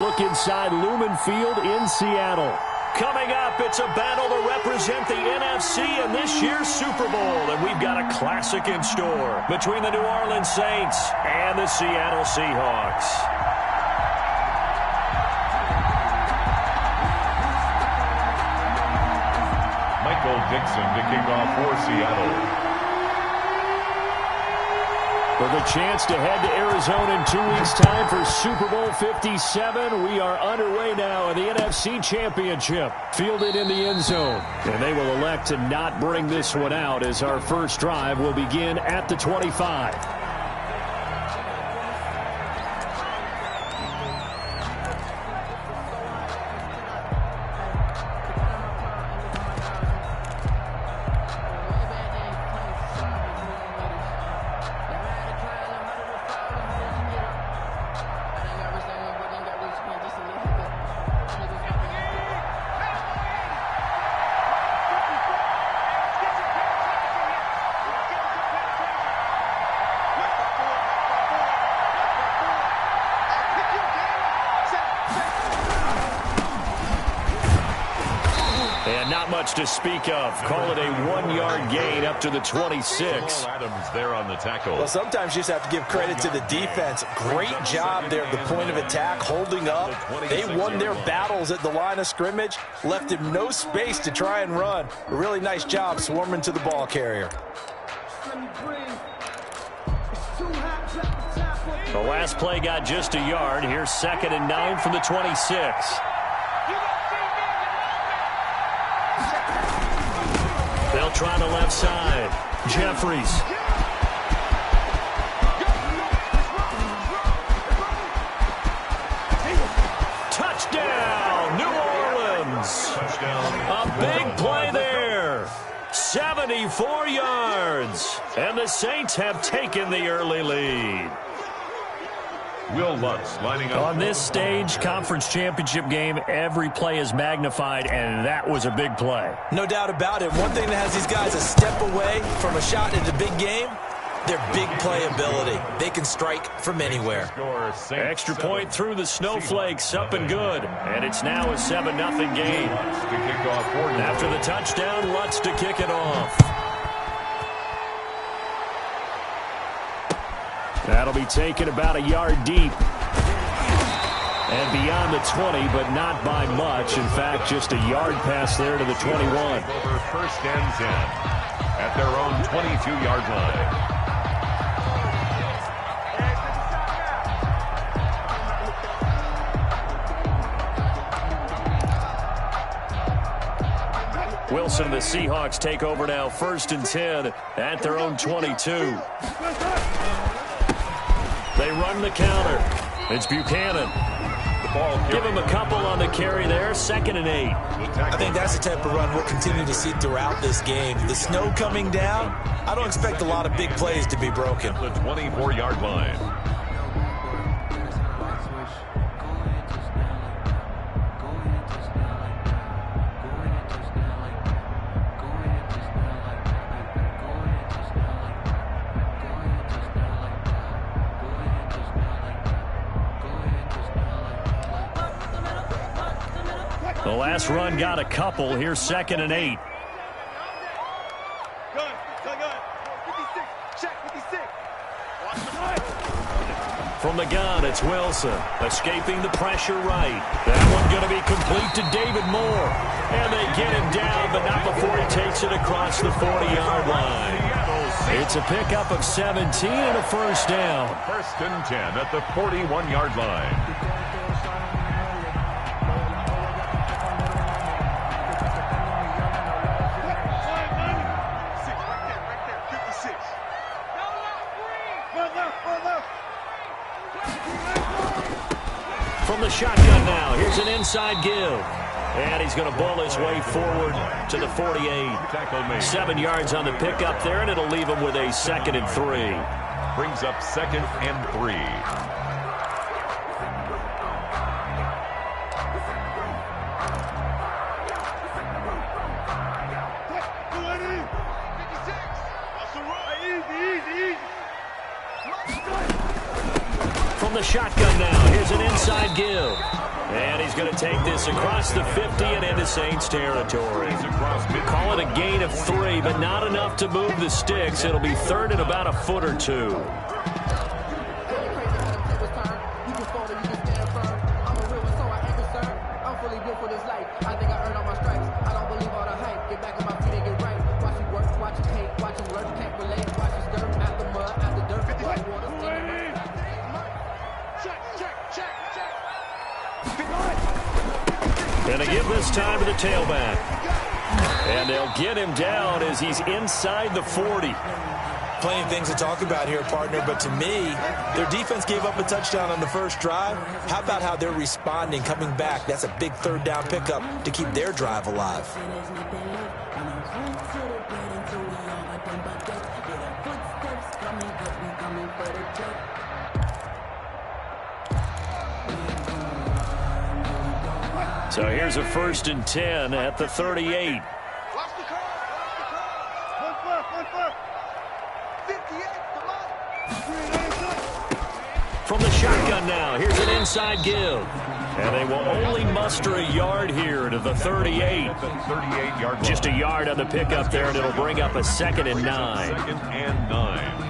Look inside Lumen Field in Seattle. Coming up, it's a battle to represent the NFC in this year's Super Bowl. And we've got a classic in store between the New Orleans Saints and the Seattle Seahawks. Michael Dixon to kick off for Seattle. With a chance to head to Arizona in 2 weeks' time for Super Bowl 57, we are underway now in the NFC Championship. Fielded in the end zone. And they will elect to not bring this one out as our first drive will begin at the 25. To speak of. Call it a 1-yard gain up to the 26. Adams there on the tackle. Well, sometimes you just have to give credit to the defense. Great job there at the point of attack, holding up. They won their battles at the line of scrimmage, left him no space to try and run. A really nice job swarming to the ball carrier. The last play got just a yard. Here's 2nd and 9 from the 26. They'll try the left side. Jeffries. Touchdown, New Orleans. A big play there. 74 yards. And the Saints have taken the early lead. Will Lutz lining up. On this stage, conference championship game, every play is magnified, and that was a big play. No doubt about it. One thing that has these guys a step away from a shot in the big game, their big play ability. They can strike from anywhere. Extra point through the snowflakes, up and good. And it's now a 7-0 game. After the touchdown, Lutz to kick it off. That'll be taken about a yard deep. And beyond the 20, but not by much. In fact, just a yard pass there to the 21. Over 1st and 10 at their own 22-yard line. Wilson and the Seahawks take over now, 1st and 10 at their own 22. They run the counter. It's Buchanan. The ball. Give him a couple on the carry there. 2nd and 8. I think that's the type of run we'll continue to see throughout this game. The snow coming down, I don't expect a lot of big plays to be broken. The 24-yard line. The last run got a couple. Here's 2nd and 8. From the gun, it's Wilson. Escaping the pressure right. That one going to be complete to David Moore. And they get him down, but not before he takes it across the 40-yard line. It's a pickup of 17 and a 1st down. 1st and 10 at the 41-yard line. From the shotgun now, here's an inside give. And he's going to ball his way forward to the 48. 7 yards on the pickup there, and it'll leave him with a 2nd and 3. Brings up 2nd and 3. From the shotgun now, here's an inside inside give. And he's going to take this across the 50 and into Saints territory. Call it a gain of 3, but not enough to move the sticks. It'll be third and about a foot or two. And they give this time to the tailback. And they'll get him down as he's inside the 40. Plenty of things to talk about here, partner, but to me, their defense gave up a touchdown on the first drive. How about how they're responding, coming back? That's a big third down pickup to keep their drive alive. So here's a 1st and 10 at the 38. From the shotgun now, here's an inside give. And they will only muster a yard here to the 38. Just a yard on the pickup there, and it'll bring up a 2nd and 9. 2nd and 9.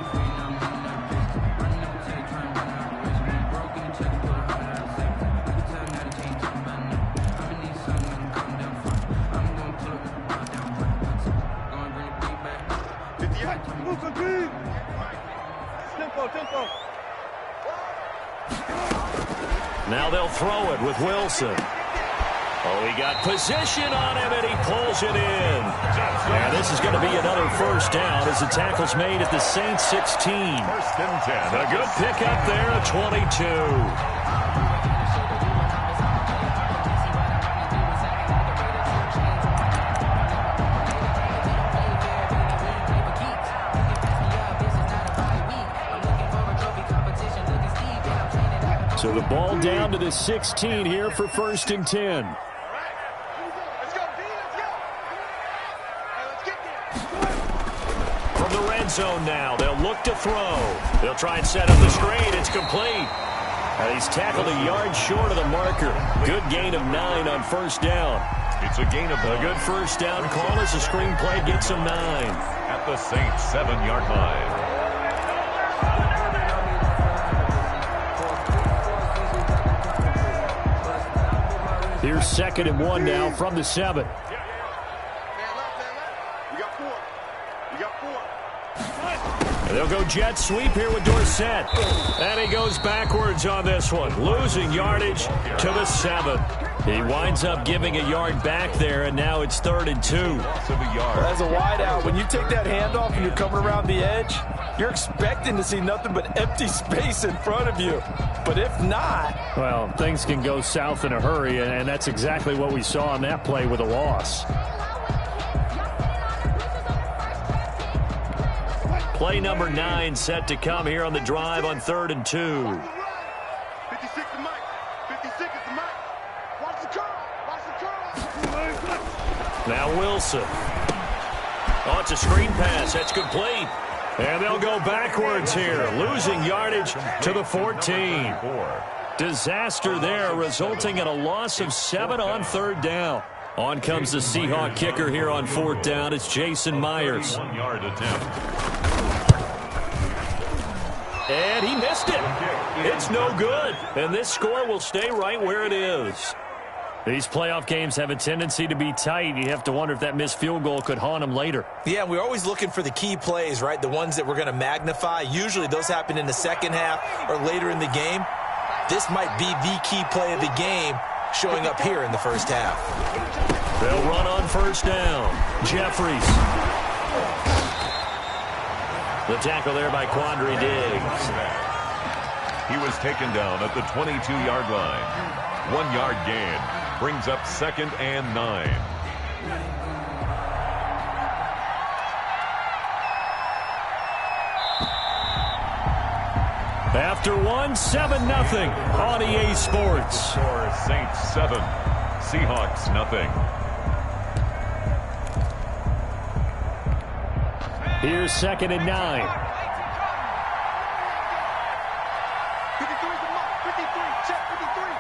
Now they'll throw it with Wilson. Oh, he got position on him, and he pulls it in. And this is going to be another 1st down as the tackle's made at the Saints 16. 1st and 10. A good pickup there at 22. So the ball down to the 16 here for 1st and 10. From the red zone now, they'll look to throw. They'll try and set up the screen. It's complete. And he's tackled a yard short of the marker. Good gain of 9 on 1st down. It's a gain of 9. A good 1st down call as the screen play gets him 9. At the Saints 7-yard line. Here's 2nd and 1 now from the 7. And they'll go jet sweep here with Dorsett. And he goes backwards on this one, losing yardage to the 7. He winds up giving a yard back there, and now it's 3rd and 2. As a wide out, when you take that handoff and you're coming around the edge, you're expecting to see nothing but empty space in front of you. But if not... Well, things can go south in a hurry, and that's exactly what we saw on that play with a loss. Play number 9 set to come here on the drive on 3rd and 2. 56 to Mike. 56 to Mike. Watch the curl. Watch the curl. Now Wilson. Oh, it's a screen pass. That's complete. And they'll go backwards here, losing yardage to the 14. Disaster there, resulting in a loss of 7 on 3rd down. On comes the Seahawk kicker here on 4th down. It's Jason Myers. 1-yard attempt. And he missed it. It's no good. And this score will stay right where it is. These playoff games have a tendency to be tight. You have to wonder if that missed field goal could haunt them later. Yeah, we're always looking for the key plays, right? The ones that we're going to magnify. Usually those happen in the second half or later in the game. This might be the key play of the game showing up here in the first half. They'll run on 1st down. Jeffries. The tackle there by Quandre Diggs. He was taken down at the 22-yard line. 1-yard gain brings up 2nd and 9. After 7-0 on EA Sports. Score Saints 7, Seahawks 0. Here's 2nd and 9. 53 to Mike. 53. Check 53.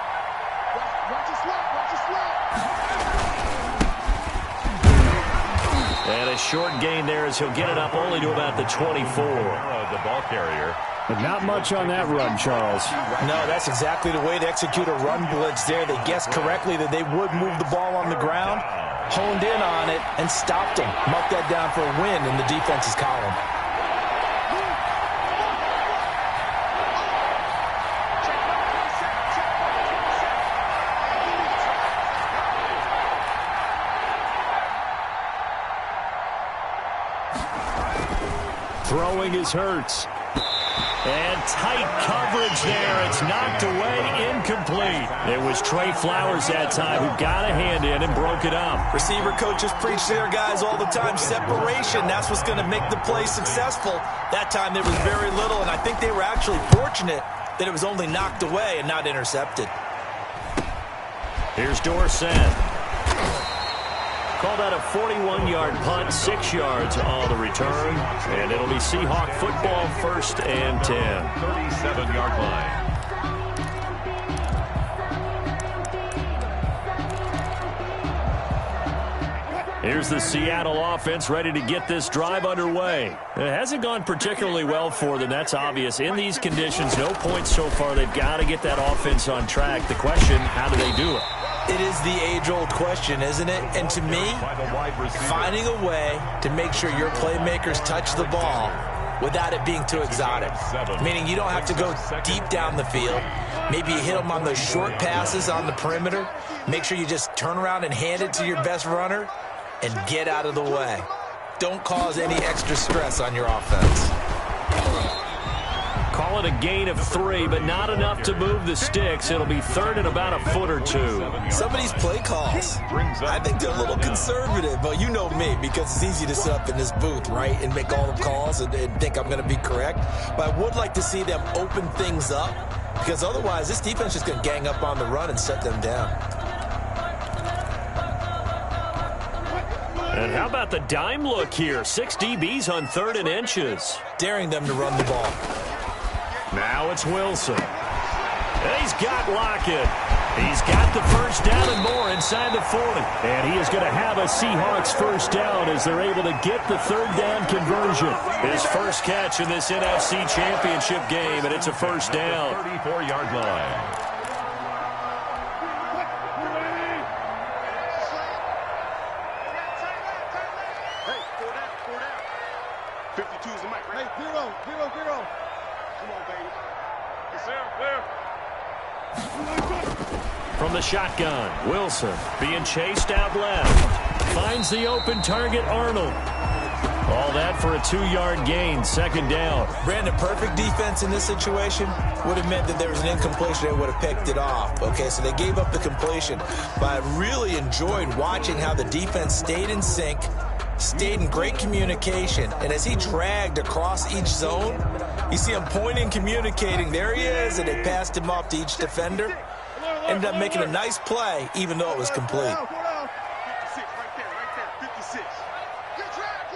And a short gain there as he'll get it up only to about the 24. The ball carrier. But not much on that run, Charles. No, that's exactly the way to execute a run blitz there. They guessed correctly that they would move the ball on the ground, honed in on it, and stopped them. Mark that down for a win in the defense's column. Throwing is Hurts. And tight coverage there. It's knocked away, incomplete. It was Trey Flowers that time who got a hand in and broke it up. Receiver coaches preach to their guys all the time. Separation, that's what's going to make the play successful. That time there was very little, and I think they were actually fortunate that it was only knocked away and not intercepted. Here's Dorsett. Called out a 41-yard punt, 6 yards on the return. And it'll be Seahawk football, 1st and 10. 37-yard line. Here's the Seattle offense ready to get this drive underway. It hasn't gone particularly well for them. That's obvious. In these conditions, no points so far. They've got to get that offense on track. The question, how do they do it? It is the age-old question, isn't it? And to me, finding a way to make sure your playmakers touch the ball without it being too exotic. Meaning you don't have to go deep down the field. Maybe you hit them on those short passes on the perimeter. Make sure you just turn around and hand it to your best runner and get out of the way. Don't cause any extra stress on your offense. Call it a gain of 3, but not enough to move the sticks. It'll be 3rd and about a foot or 2. Some of these play calls, I think they're a little conservative. But you know me, because it's easy to sit up in this booth, right, and make all the calls and think I'm going to be correct. But I would like to see them open things up, because otherwise this defense is going to gang up on the run and shut them down. And how about the dime look here? 6 DBs on 3rd and inches. Daring them to run the ball. Now it's Wilson. And he's got Lockett. He's got the first down and more inside the 40. And he is going to have a Seahawks first down as they're able to get the 3rd down conversion. His first catch in this NFC Championship game, and it's a first down. 34-yard line. From the shotgun, Wilson being chased out left. Finds the open target, Arnold. All that for a 2-yard gain, 2nd down. Brandon, perfect defense in this situation would have meant that there was an incompletion. They would have picked it off. Okay, so they gave up the completion. But I really enjoyed watching how the defense stayed in sync, stayed in great communication. And as he dragged across each zone, you see him pointing, communicating. There he is, and they passed him off to each defender. Ended up making a nice play, even though it was complete. 56, right there, 56. Good track.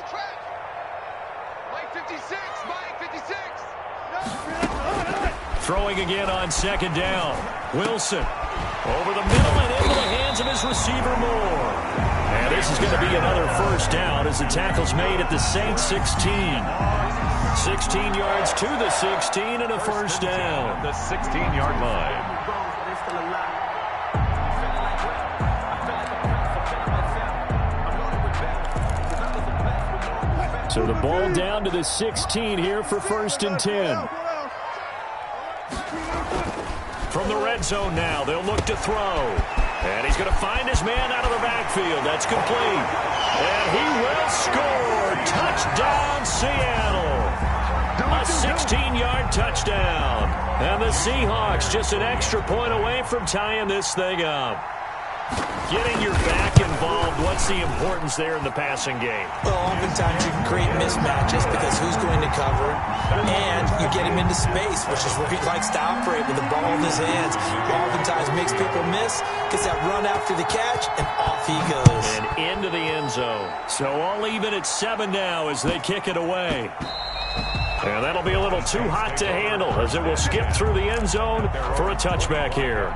Mike 56, Mike 56. Throwing again on 2nd down. Wilson over the middle and into the hands of his receiver Moore. And this is going to be another first down as the tackle's made at the Saints 16. 16 yards to the 16 and a first down. The 16-yard line. So the ball down to the 16 here for 1st and 10. From the red zone now, they'll look to throw. And he's going to find his man out of the backfield. That's complete. And he will score. Touchdown, Seattle. A 16-yard touchdown. And the Seahawks just an extra point away from tying this thing up. Getting your back involved, what's the importance there in the passing game? Well, oftentimes you can create mismatches because who's going to cover, and you get him into space, which is where he likes to operate with the ball in his hands. Oftentimes makes people miss, gets that run after the catch, and off he goes. And into the end zone. So all even at 7 now as they kick it away. And that'll be a little too hot to handle as it will skip through the end zone for a touchback here.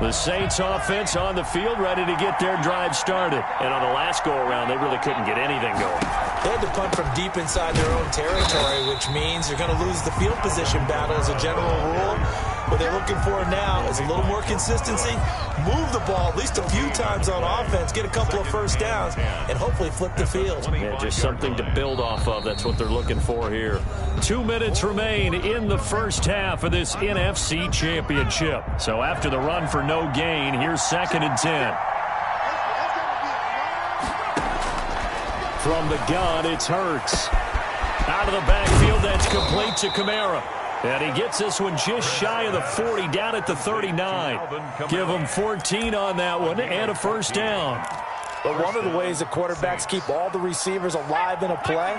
The Saints offense on the field, ready to get their drive started. And on the last go-around, they really couldn't get anything going. They had to punt from deep inside their own territory, which means you're going to lose the field position battle as a general rule. What they're looking for now is a little more consistency, move the ball at least a few times on offense, get a couple of first downs, and hopefully flip the field. Yeah, just something to build off of. That's what they're looking for here. 2 minutes remain in the first half of this NFC Championship. So after the run for no gain, here's 2nd and 10. From the gun, it's Hurts. Out of the backfield, that's complete to Kamara. And he gets this one just shy of the 40, down at the 39. Give him 14 on that one and a first down. But one of the ways that quarterbacks keep all the receivers alive in a play,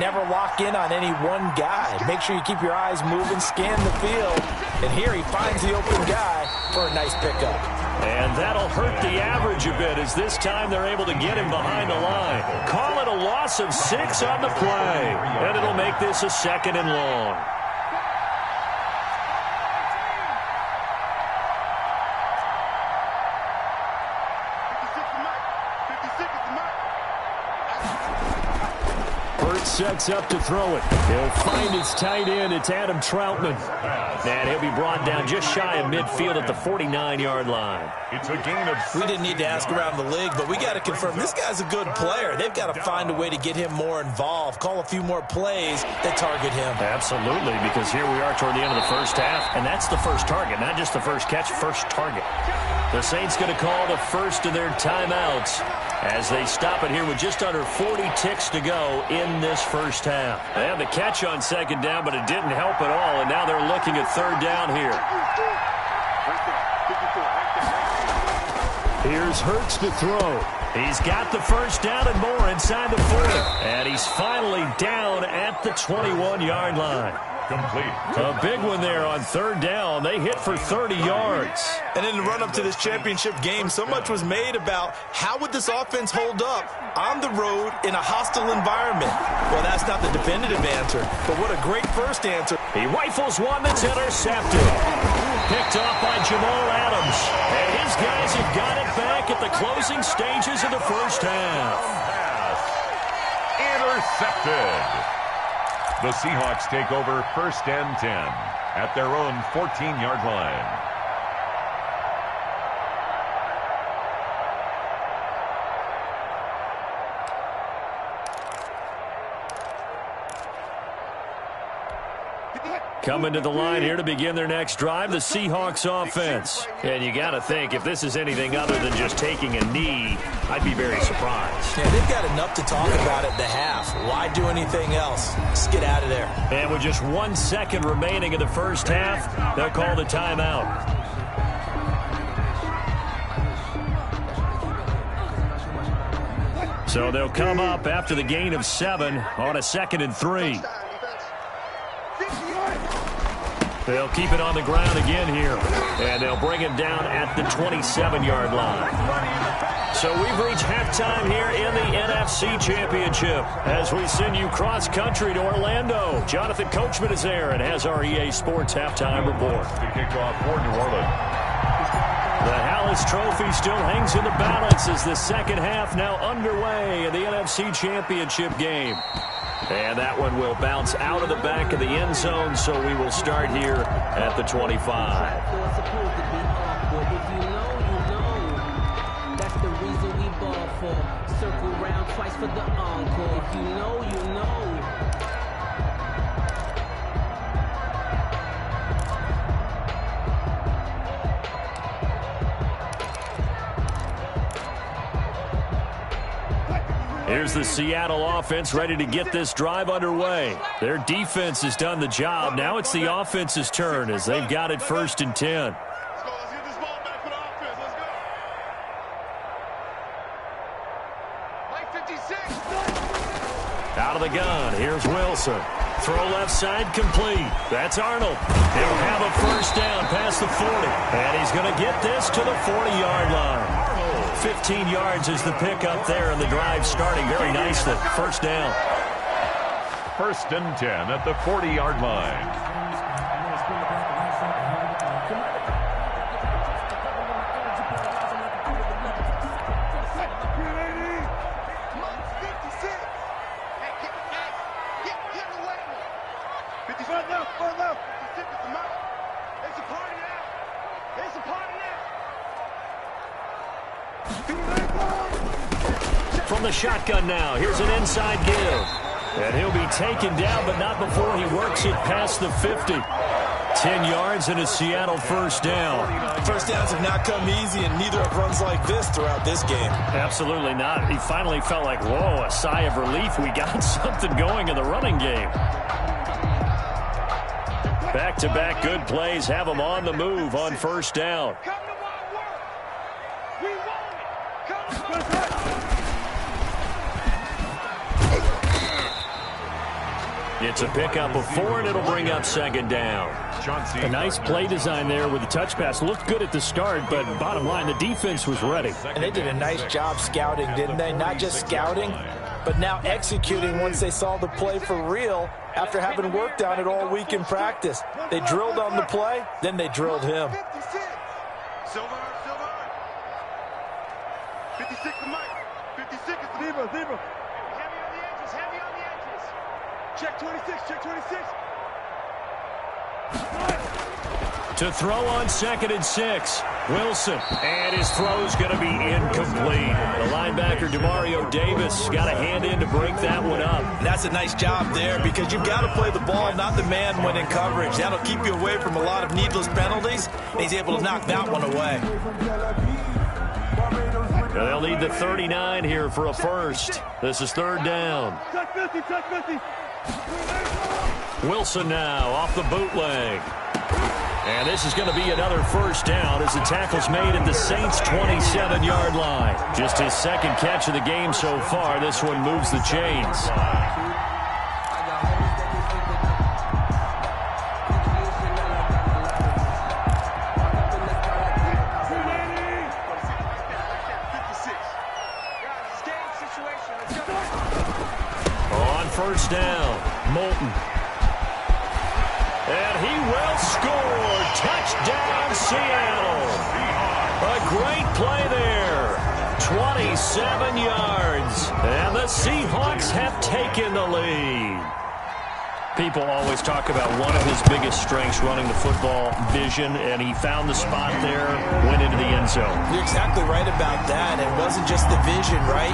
never lock in on any one guy. Make sure you keep your eyes moving, scan the field. And here he finds the open guy for a nice pickup. And that'll hurt the average a bit, as this time they're able to get him behind the line. Call it a loss of 6 on the play. And it'll make this a 2nd and long. Sets up to throw it. He'll find his tight end. It's Adam Troutman. And he'll be brought down just shy of midfield at the 49-yard line. It's a gain of 6. We didn't need to ask around the league, but we got to confirm this guy's a good player. They've got to find a way to get him more involved, call a few more plays that target him. Absolutely, because here we are toward the end of the first half, and that's the first target, not just the first catch, first target. The Saints going to call the first of their timeouts as they stop it here with just under 40 ticks to go in this first half. They had the catch on 2nd down, but it didn't help at all, and now they're looking at 3rd down here. Here's Hurts to throw. He's got the first down and more inside the 40. And he's finally down at the 21-yard line. Complete. A big one there on 3rd down. They hit for 30 yards. And in the run-up to this championship game, so much was made about how would this offense hold up on the road in a hostile environment. Well, that's not the definitive answer, but what a great first answer. He rifles one that's intercepted. Picked off by Jamal Adams. And his guys have got it back at the closing stages of the first half. Intercepted. The Seahawks take over 1st and 10 at their own 14-yard line. Coming to the line here to begin their next drive, the Seahawks offense. And you got to think, if this is anything other than just taking a knee, I'd be very surprised. Yeah, they've got enough to talk about at the half. Why do anything else? Just get out of there. And with just 1 second remaining in the first half, they'll call the timeout. So they'll come up after the gain of 7 on a 2nd and 3. They'll keep it on the ground again here. And they'll bring it down at the 27-yard line. So we've reached halftime here in the NFC Championship as we send you cross-country to Orlando. Jonathan Coachman is there and has our EA Sports halftime report. The kickoff for New Orleans. The Hallis Trophy still hangs in the balance as the second half now underway in the NFC Championship game. And that one will bounce out of the back of the end zone, so we will start here at the 25. That's the reason we ball for. Circle round twice for the encore. If you know, you know. Here's the Seattle offense ready to get this drive underway. Their defense has done the job. Now it's the offense's turn as they've got it 1st and 10. Let's get this ball back for the offense. Let's go. Like 56. Out of the gun, here's Wilson. Throw left side, complete. That's Arnold. He'll have a first down past the 40. And he's going to get this to the 40-yard line. 15 yards is the pickup there, and the drive starting very nicely. First down. 1st and 10 at the 40-yard line. From the shotgun now, here's an inside give. And he'll be taken down, but not before he works it past the 50. 10 yards and a Seattle first down. First downs have not come easy, and neither have runs like this throughout this game. Absolutely not. He finally felt like, whoa, a sigh of relief. We got something going in the running game. Back-to-back good plays have him on the move on first down. It's a pickup of 4, and it'll bring up second down. A nice play design there with the touch pass. Looked good at the start, but bottom line, the defense was ready. And they did a nice job scouting, didn't they? Not just scouting, but now executing once they saw the play for real after having worked on it all week in practice. They drilled on the play, then they drilled him. 56 to Mike. 56 is Zebra. Heavy on the edges. Check 26. Check 26. To throw on 2nd and 6. Wilson. And his throw's going to be incomplete. The linebacker, Demario Davis, got a hand in to break that one up. And that's a nice job there because you've got to play the ball, not the man when in coverage. That'll keep you away from a lot of needless penalties, and he's able to knock that one away. They'll need the 39 here for a first. This is third down. Check 50. Check 50. Wilson now off the bootleg. And this is going to be another first down as the tackle's made at the Saints' 27-yard line. Just his second catch of the game so far. This one moves the chains. On first down, Moulton. And he will score. Touchdown, Seattle. A great play there. 27 yards. And the Seahawks have taken the lead. People always talk about one of his biggest strengths, running the football, vision, and he found the spot there, went into the end zone. You're exactly right about that. It wasn't just the vision, right?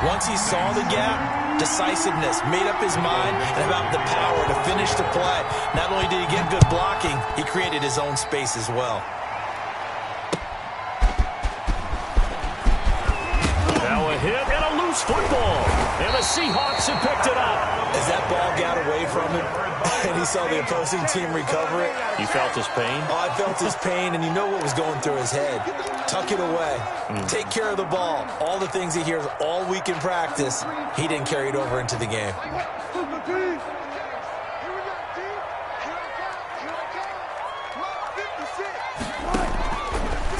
Once he saw the gap, decisiveness, made up his mind, and about the power to finish the play. Not only did he get good blocking, he created his own space as well. Now a hit and a loose football. And the Seahawks have picked it up. As that ball got away from him, and he saw the opposing team recover it. You felt his pain? Oh, I felt his pain, and you know what was going through his head. Tuck it away. Take care of the ball. All the things he hears all week in practice, he didn't carry it over into the game.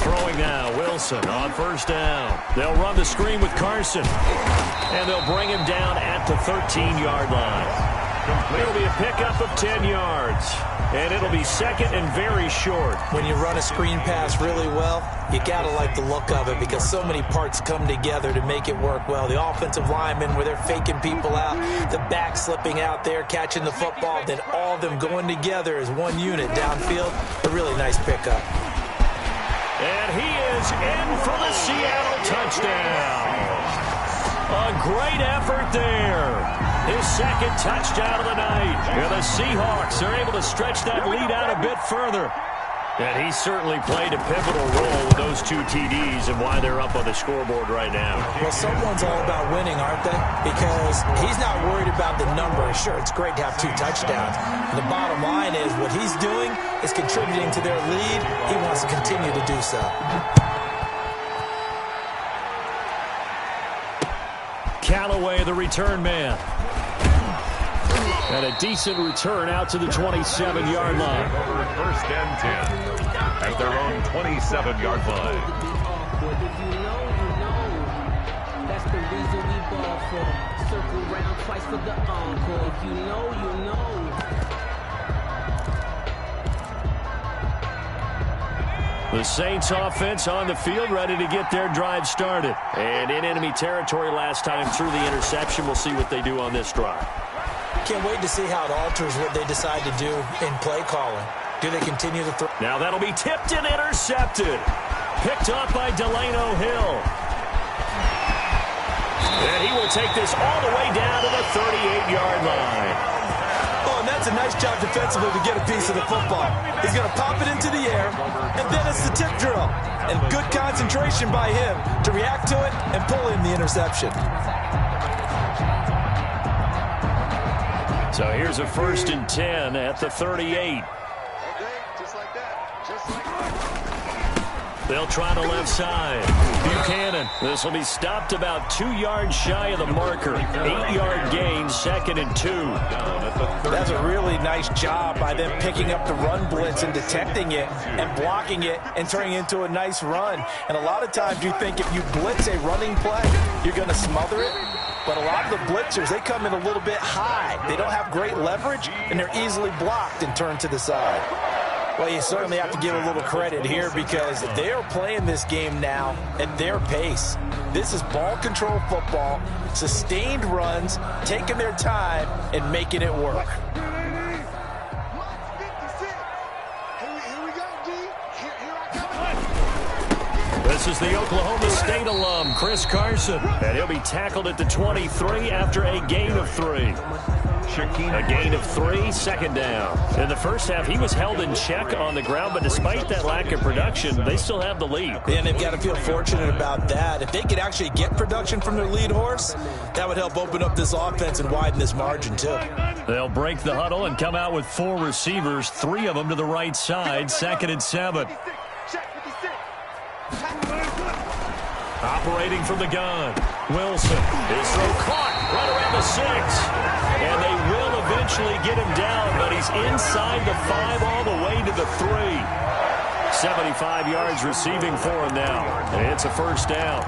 Throwing now, Wilson on first down. They'll run the screen with Carson. And they'll bring him down at the 13-yard line. It'll be a pickup of 10 yards. And it'll be second and very short. When you run a screen pass really well, you got to like the look of it because so many parts come together to make it work well. The offensive linemen where they're faking people out, the back slipping out there, catching the football, then all of them going together as one unit downfield. A really nice pickup. And he is in for the Seattle touchdown. A great effort there. His second touchdown of the night. And the Seahawks are able to stretch that lead out a bit further. And he certainly played a pivotal role with those 2 TDs and why they're up on the scoreboard right now. Well, someone's all about winning, aren't they? Because he's not worried about the number. Sure, it's great to have 2 touchdowns. The bottom line is what he's doing is contributing to their lead. He wants to continue to do so. Callaway, the return man. And a decent return out to the 27-yard line. First and 10 at their own 27-yard line. If you know, you know. That's the reason we ball for. Circle round twice for the encore. If you know, you know. The Saints offense on the field, ready to get their drive started. And in enemy territory last time through the interception. We'll see what they do on this drive. Can't wait to see how it alters what they decide to do in play calling. Do they continue to throw? Now that'll be tipped and intercepted. Picked up by Delano Hill. And he will take this all the way down to the 38-yard line. Oh, and that's a nice job defensively to get a piece of the football. He's going to pop it into the air, and then it's the tip drill. And good concentration by him to react to it and pull in the interception. So here's a 1st and 10 at the 38. They'll try the left side. Buchanan. This will be stopped about 2 yards shy of the marker. 8-yard gain, 2nd and 2. That's a really nice job by them picking up the run blitz and detecting it and blocking it and turning it into a nice run. And a lot of times you think if you blitz a running play, you're going to smother it. But a lot of the blitzers, they come in a little bit high. They don't have great leverage, and they're easily blocked and turned to the side. Well, you certainly have to give a little credit here because they are playing this game now at their pace. This is ball control football, sustained runs, taking their time, and making it work. This is the Oklahoma State alum, Chris Carson, and he'll be tackled at the 23 after a gain of 3. A gain of 3, 2nd down. In the first half, he was held in check on the ground, but despite that lack of production, they still have the lead. And they've got to feel fortunate about that. If they could actually get production from their lead horse, that would help open up this offense and widen this margin, too. They'll break the huddle and come out with 4 receivers, 3 of them to the right side, 2nd and 7. Operating from the gun, Wilson. His throw caught right around the 6. And they will eventually get him down, but he's inside the 5 all the way to the 3. 75 yards receiving for him now. And it's a 1st down.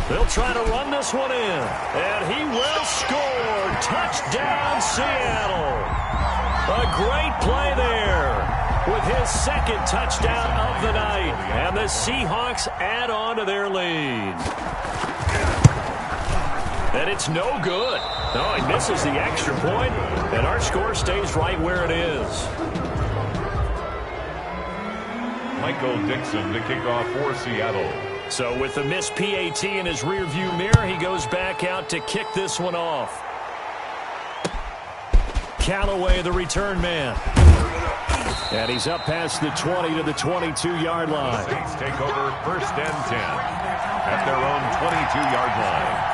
They'll try to run this one in, and he will score. Touchdown, Seattle. A great play there with his 2nd touchdown of the night, and the Seahawks add on to their lead. And it's no good. No, he misses the extra point, and our score stays right where it is. Michael Dixon to kick off for Seattle. So with the missed PAT in his rearview mirror, he goes back out to kick this one off. Callaway, the return man. And he's up past the 20 to the 22-yard line. Saints take over 1st and 10 at their own 22-yard line.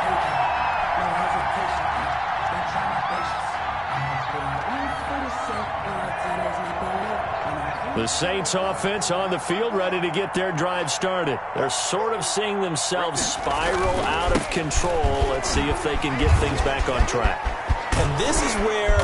The Saints offense on the field, ready to get their drive started. They're sort of seeing themselves spiral out of control. Let's see if they can get things back on track. And this is where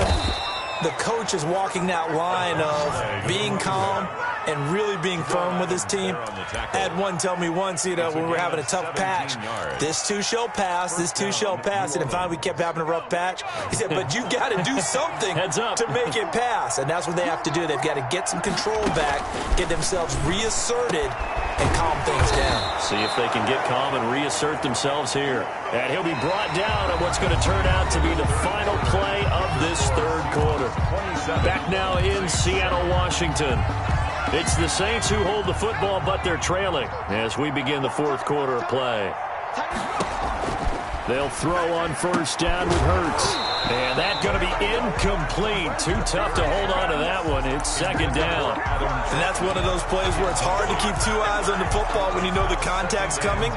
the coach is walking that line of being calm and really being firm with his team. I had one tell me once, when we were having a tough patch, this too shall pass, this too shall pass. And finally we kept having a rough patch. He said, but you got to do something to make it pass. And that's what they have to do. They've got to get some control back, get themselves reasserted, and calm things down. See if they can get calm and reassert themselves here. And he'll be brought down on what's going to turn out to be the final play of this 3rd quarter. Back now in Seattle, Washington. It's the Saints who hold the football, but they're trailing as we begin the 4th quarter of play. They'll throw on 1st down with Hurts. And that's going to be incomplete. Too tough to hold on to that one. It's 2nd down. And that's one of those plays where it's hard to keep 2 eyes on the football when you know the contact's coming,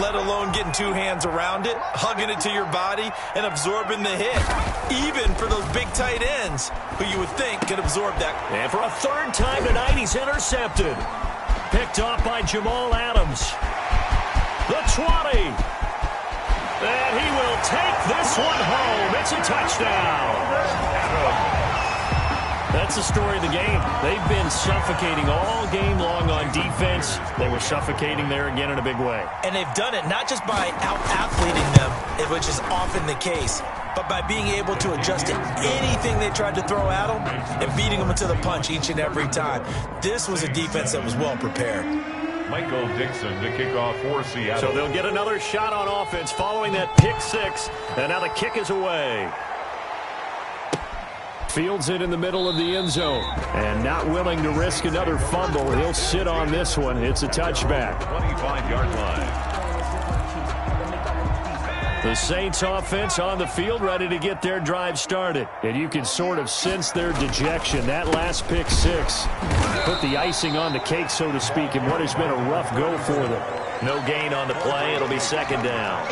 let alone getting 2 hands around it, hugging it to your body, and absorbing the hit. Even for those big tight ends who you would think could absorb that. And for a 3rd time tonight, he's intercepted. Picked off by Jamal Adams. The 20. And he will take this one home. It's a touchdown. That's the story of the game. They've been suffocating all game long on defense. They were suffocating there again in a big way. And they've done it not just by out-athleting them, which is often the case, but by being able to adjust to anything they tried to throw at them and beating them to the punch each and every time. This was a defense that was well prepared. Michael Dixon to kick off for Seattle. So they'll get another shot on offense following that pick six, and now the kick is away. Fields it in the middle of the end zone, and not willing to risk another fumble. He'll sit on this one. It's a touchback. 25-yard line. The Saints offense on the field, ready to get their drive started. And you can sort of sense their dejection. That last pick six put the icing on the cake, so to speak, in what has been a rough go for them. No gain on the play. It'll be second down.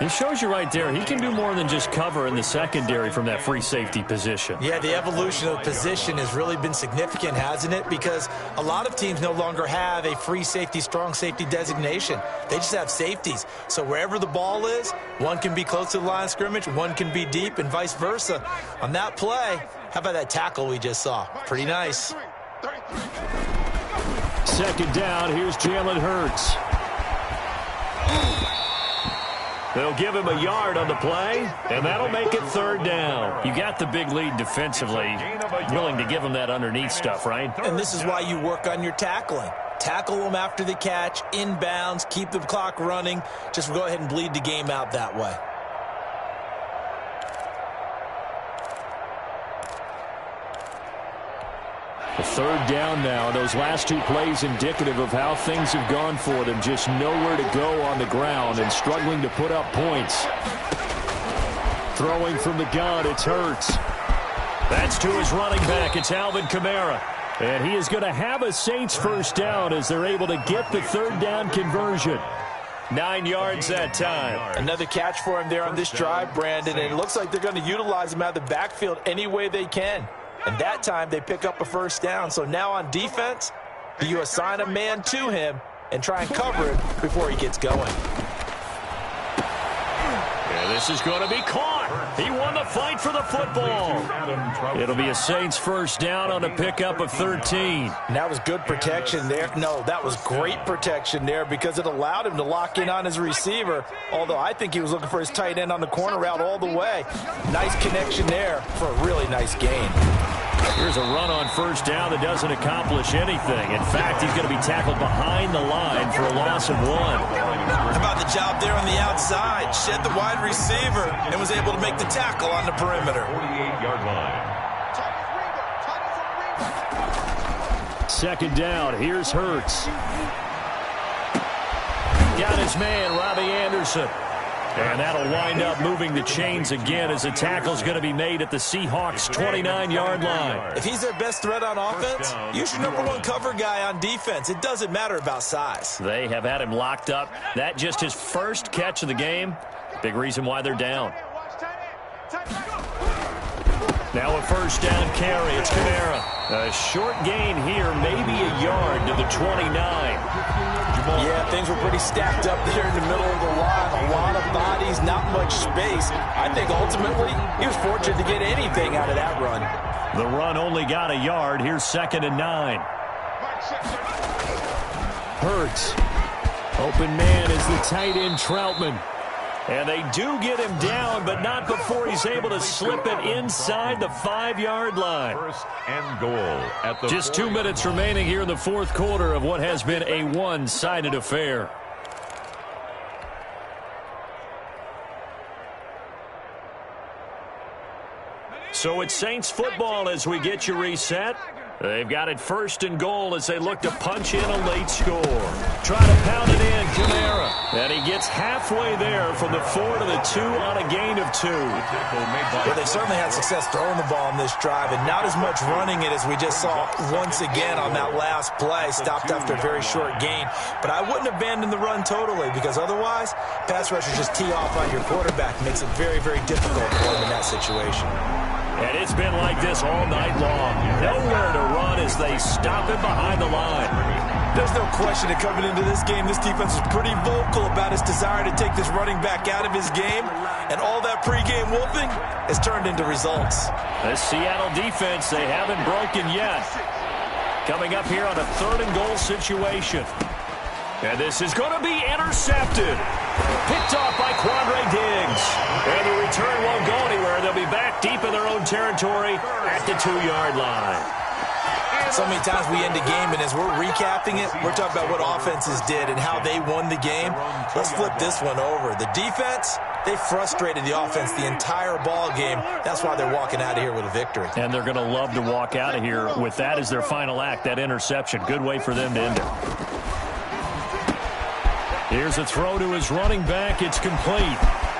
It shows you right there, he can do more than just cover in the secondary from that free safety position. Yeah, the evolution of the position has really been significant, hasn't it? Because a lot of teams no longer have a free safety, strong safety designation. They just have safeties. So wherever the ball is, one can be close to the line of scrimmage, one can be deep, and vice versa. On that play, how about that tackle we just saw? Pretty nice. Second down, here's Jalen Hurts. They'll give him a yard on the play, and that'll make it third down. You got the big lead defensively, willing to give him that underneath stuff, right? And this is why you work on your tackling. Tackle them after the catch, inbounds, keep the clock running. Just go ahead and bleed the game out that way. The third down now. Those last two plays indicative of how things have gone for them. Just nowhere to go on the ground and struggling to put up points. Throwing from the gun, it's Hurts. That's to his running back. It's Alvin Kamara. And he is going to have a Saints first down as they're able to get the third down conversion. 9 yards that time. Another catch for him there on this drive, Brandon. And it looks like they're going to utilize him out of the backfield any way they can. And that time they pick up a first down. So now on defense, do you assign a man to him and try and cover it before he gets going? Yeah, this is going to be caught. He won the fight for the football. It'll be a Saints first down on a pickup of 13. And that was good protection there. No, that was great protection there because it allowed him to lock in on his receiver. Although I think he was looking for his tight end on the corner route all the way. Nice connection there for a really nice gain. Here's a run on first down that doesn't accomplish anything. In fact, he's going to be tackled behind the line for a loss of 1. How about the job there on the outside? Shed the wide receiver and was able to make the tackle on the perimeter. 48-yard line. Second down. Here's Hurts. Got his man, Robbie Anderson. And that'll wind up moving the chains again as the tackle's going to be made at the Seahawks' 29-yard line. If he's their best threat on offense, use your number one cover guy on defense. It doesn't matter about size. They have had him locked up. That just his first catch of the game. Big reason why they're down. Now a first down carry. It's Kamara. A short gain here, maybe a yard to the 29. Yeah, things were pretty stacked up there in the middle of the line. A lot of bodies, not much space. I think ultimately he was fortunate to get anything out of that run. The run only got a yard. Here's 2nd and 9. Hurts. Open man is the tight end Troutman. And they do get him down, but not before he's able to slip it inside the 5-yard line. First and goal at the Just 2 minutes remaining here in the fourth quarter of what has been a one-sided affair. So it's Saints football as we get you reset. They've got it 1st and goal as they look to punch in a late score. Try to pound it in, Kamara. And he gets halfway there from the 4 to the 2 on a gain of 2. Well, they certainly had success throwing the ball in this drive, and not as much running it as we just saw once again on that last play. Stopped after a very short gain. But I wouldn't abandon the run totally because otherwise, pass rushers just tee off on your quarterback. Makes it very, very difficult for him in that situation. And it's been like this all night long. Nowhere to run as they stop him behind the line. There's no question that coming into this game, this defense was pretty vocal about its desire to take this running back out of his game. And all that pregame wolfing has turned into results. This Seattle defense, they haven't broken yet. Coming up here on a 3rd and goal situation. And this is going to be intercepted. Picked off by Quandre Diggs. And the return won't go anywhere. They'll be back deep in their own territory at the 2-yard line. So many times we end a game, and as we're recapping it, we're talking about what offenses did and how they won the game. Let's flip this one over. The defense, they frustrated the offense the entire ball game. That's why they're walking out of here with a victory. And they're going to love to walk out of here with that as their final act, that interception. Good way for them to end it. Here's a throw to his running back. It's complete.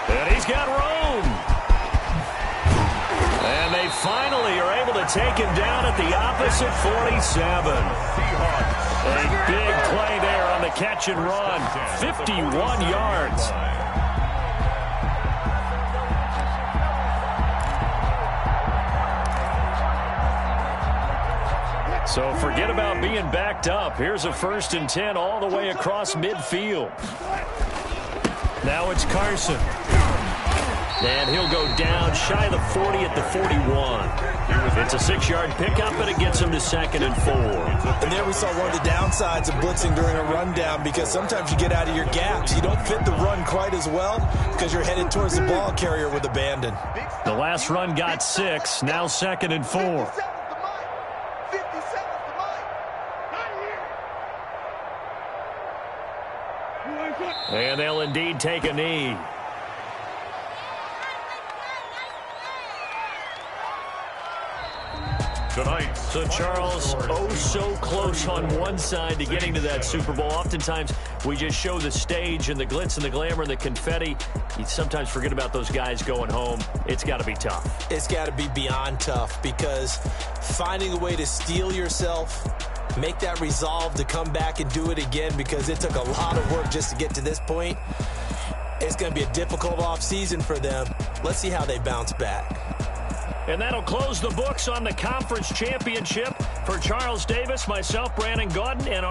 And he's got room. And they finally are able to take him down at the opposite 47. A big play there on the catch and run. 51 yards. So forget about being backed up. Here's a 1st and 10 all the way across midfield. Now it's Carson. And he'll go down shy of the 40 at the 41. It's a 6-yard pickup, and it gets him to 2nd and 4. And there we saw one of the downsides of blitzing during a rundown, because sometimes you get out of your gaps. You don't fit the run quite as well because you're headed towards the ball carrier with abandon. The last run got 6. Now 2nd and 4. And they'll indeed take a knee. Tonight. So, Charles, oh so close on one side to getting to that Super Bowl. Oftentimes, we just show the stage and the glitz and the glamour and the confetti. You sometimes forget about those guys going home. It's got to be tough. It's got to be beyond tough, because finding a way to steel yourself, make that resolve to come back and do it again, because it took a lot of work just to get to this point. It's going to be a difficult offseason for them. Let's see how they bounce back. And that'll close the books on the conference championship. For Charles Davis, myself, Brandon Gaudin, and